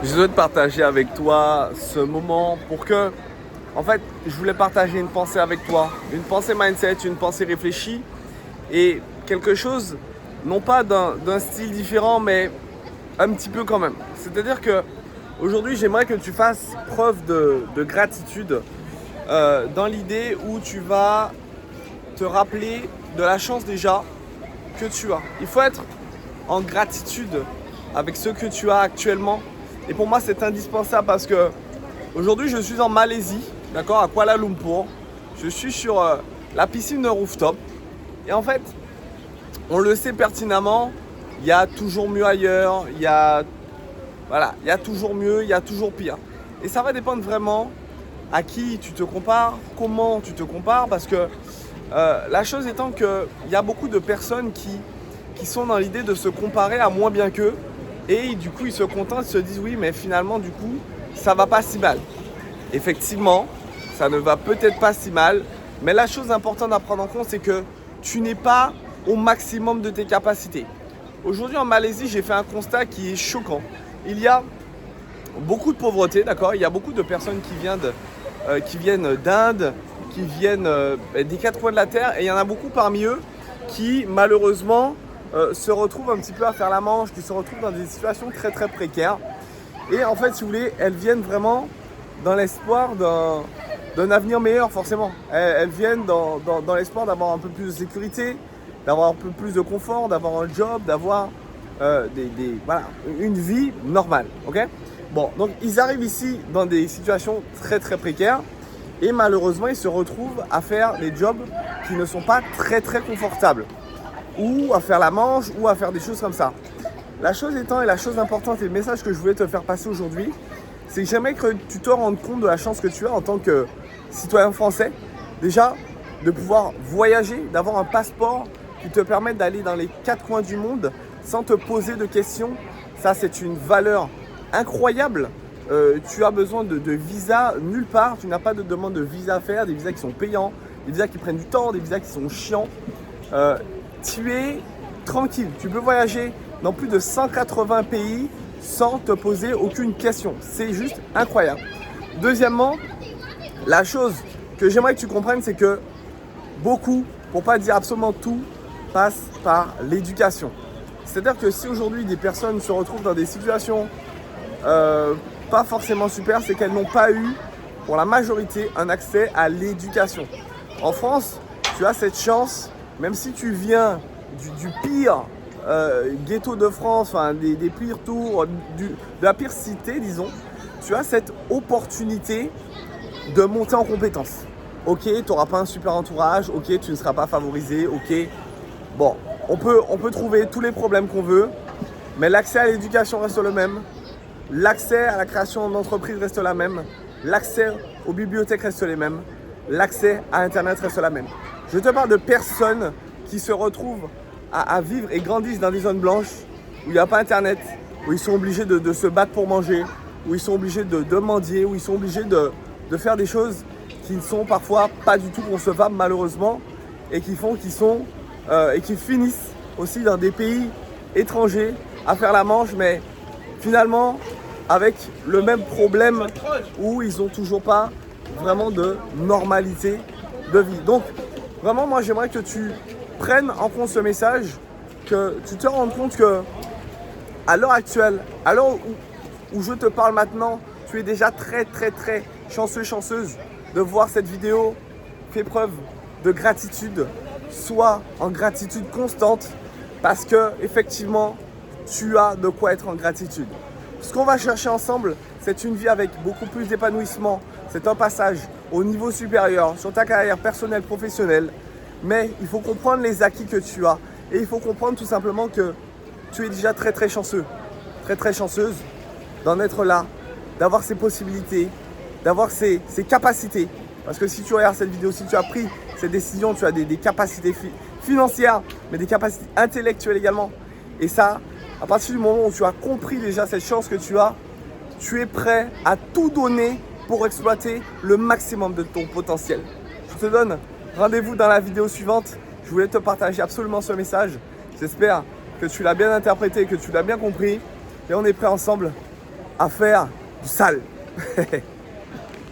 Je souhaite partager avec toi ce moment pour que, en fait, je voulais partager une pensée avec toi, une pensée mindset, une pensée réfléchie et quelque chose, non pas d'un style différent, mais un petit peu quand même. C'est-à-dire que aujourd'hui, j'aimerais que tu fasses preuve de gratitude dans l'idée où tu vas te rappeler de la chance déjà que tu as. Il faut être en gratitude avec ce que tu as actuellement. Et pour moi, c'est indispensable parce que aujourd'hui, je suis en Malaisie, d'accord, à Kuala Lumpur. Je suis sur la piscine de rooftop. Et en fait, on le sait pertinemment, il y a toujours mieux ailleurs, il y a toujours mieux, il y a toujours pire. Et ça va dépendre vraiment à qui tu te compares, comment tu te compares, parce que la chose étant qu'il y a beaucoup de personnes qui sont dans l'idée de se comparer à moins bien qu'eux, et du coup ils se contentent, ils se disent oui mais finalement du coup ça va pas si mal. Effectivement, ça ne va peut-être pas si mal, mais la chose importante à prendre en compte c'est que tu n'es pas au maximum de tes capacités. Aujourd'hui en Malaisie, j'ai fait un constat qui est choquant. Il y a beaucoup de pauvreté, d'accord. Il y a beaucoup de personnes qui viennent d'Inde, qui viennent des quatre coins de la terre, et il y en a beaucoup parmi eux qui malheureusement se retrouvent un petit peu à faire la manche, qui se retrouvent dans des situations très très précaires. Et en fait, si vous voulez, elles viennent vraiment dans l'espoir d'un avenir meilleur forcément. Elles viennent dans l'espoir d'avoir un peu plus de sécurité, d'avoir un peu plus de confort, d'avoir un job, d'avoir voilà, une vie normale. Ok. Bon, donc ils arrivent ici dans des situations très très précaires et malheureusement ils se retrouvent à faire des jobs qui ne sont pas très très confortables ou à faire la manche ou à faire des choses comme ça. La chose étant et la chose importante et le message que je voulais te faire passer aujourd'hui, c'est que j'aimerais que tu te rendes compte de la chance que tu as en tant que citoyen français. Déjà, de pouvoir voyager, d'avoir un passeport qui te permette d'aller dans les quatre coins du monde sans te poser de questions. Ça, c'est une valeur incroyable. Tu as besoin de visa nulle part. Tu n'as pas de demande de visa à faire, des visas qui sont payants, des visas qui prennent du temps, des visas qui sont chiants. Tu es tranquille. Tu peux voyager dans plus de 180 pays sans te poser aucune question. C'est juste incroyable. Deuxièmement, la chose que j'aimerais que tu comprennes, c'est que beaucoup, pour pas dire absolument tout, passe par l'éducation. C'est-à-dire que si aujourd'hui des personnes se retrouvent dans des situations pas forcément super, c'est qu'elles n'ont pas eu, pour la majorité, un accès à l'éducation. En France, tu as cette chance, même si tu viens du pire ghetto de France, enfin des pires tours, de la pire cité, disons, tu as cette opportunité de monter en compétences. Ok, tu n'auras pas un super entourage, ok, tu ne seras pas favorisé, ok. Bon, on peut trouver tous les problèmes qu'on veut, mais l'accès à l'éducation reste le même. L'accès à la création d'entreprises reste la même. L'accès aux bibliothèques reste les mêmes. L'accès à Internet reste la même. Je te parle de personnes qui se retrouvent à vivre et grandissent dans des zones blanches où il n'y a pas Internet, où ils sont obligés de se battre pour manger, où ils sont obligés de mendier, où ils sont obligés de faire des choses qui ne sont parfois pas du tout concevables malheureusement et qui finissent aussi dans des pays étrangers à faire la manche, mais finalement avec le même problème où ils n'ont toujours pas vraiment de normalité de vie. Donc vraiment moi j'aimerais que tu prennes en compte ce message, que tu te rendes compte que à l'heure actuelle, à l'heure où je te parle maintenant, tu es déjà très très très chanceux, chanceuse de voir cette vidéo. Fais preuve de gratitude, sois en gratitude constante parce que effectivement tu as de quoi être en gratitude. Ce qu'on va chercher ensemble, c'est une vie avec beaucoup plus d'épanouissement. C'est un passage au niveau supérieur sur ta carrière personnelle, professionnelle. Mais il faut comprendre les acquis que tu as. Et il faut comprendre tout simplement que tu es déjà très très chanceux, très très chanceuse d'en être là, d'avoir ces possibilités, d'avoir ces capacités. Parce que si tu regardes cette vidéo, si tu as pris cette décision, tu as des capacités financières, mais des capacités intellectuelles également. Et ça, à partir du moment où tu as compris déjà cette chance que tu es prêt à tout donner pour exploiter le maximum de ton potentiel. Je te donne rendez-vous dans la vidéo suivante. Je voulais te partager absolument ce message. J'espère que tu l'as bien interprété, que tu l'as bien compris. Et on est prêt ensemble à faire du sale.